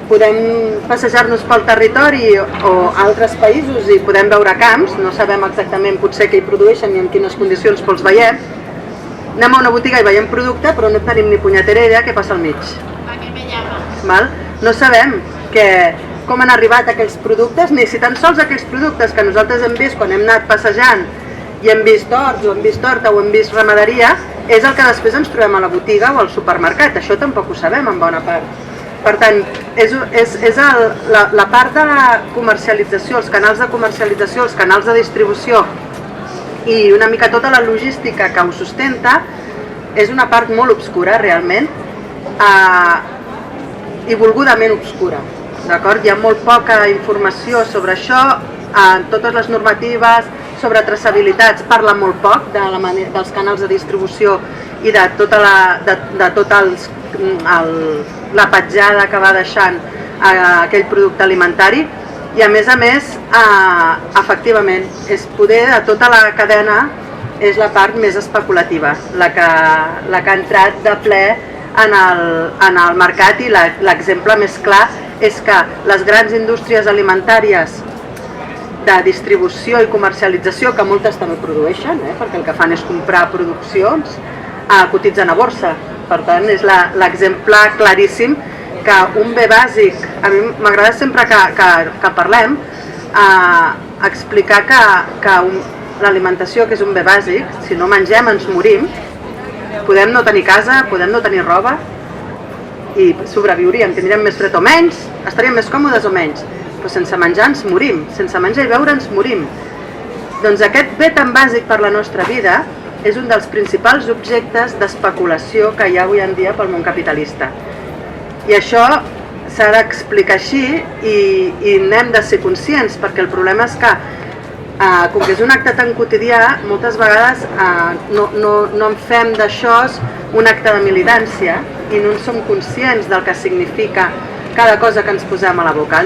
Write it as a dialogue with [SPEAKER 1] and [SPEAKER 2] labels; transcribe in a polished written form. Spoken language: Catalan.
[SPEAKER 1] podem passejar-nos pel territori o altres països i podem veure camps, no sabem exactament potser què hi produeixen ni en quines condicions, però els veiem. Anem a una botiga i veiem producte, però no tenim ni punyetera idea què passa al mig.
[SPEAKER 2] ¿A qué me llamas?
[SPEAKER 1] Val? No sabem com han arribat aquells productes, ni si tan sols aquells productes que nosaltres hem vist quan hem anat passejant i hem vist horts, o hem vist horta, o hem vist ramaderia, és el que després ens trobem a la botiga o al supermercat. Això tampoc ho sabem en bona part. Per tant, és la part de la comercialització, els canals de comercialització, els canals de distribució i una mica tota la logística que ho sustenta, és una part molt obscura realment i volgudament obscura. Hi ha molt poca informació sobre això, totes les normatives sobre traçabilitats parla molt poc dels canals de distribució i de tota la petjada que va deixant aquell producte alimentari i a més, efectivament, és poder de tota la cadena és la part més especulativa, la que ha entrat de ple en el mercat i l'exemple més clar és que les grans indústries alimentàries de distribució i comercialització, que moltes també produeixen, perquè el que fan és comprar produccions, cotitzen a borsa. Per tant, és l'exemple claríssim que un bé bàsic, a mi m'agrada sempre que parlem, explicar que l'alimentació, que és un bé bàsic, si no mengem ens morim, podem no tenir casa, podem no tenir roba i sobreviuríem, tindríem més fred o menys, estaríem més còmodes o menys, però sense menjar ens morim, sense menjar i beure ens morim. Doncs aquest bé tan bàsic per la nostra vida és un dels principals objectes d'especulació que hi ha avui en dia pel món capitalista. I això s'ha d'explicar així i n'hem de ser conscients, perquè el problema és que, com que és un acte tan quotidià, moltes vegades no en fem d'això un acte de militància i no en som conscients del que significa cada cosa que ens posem a la boca.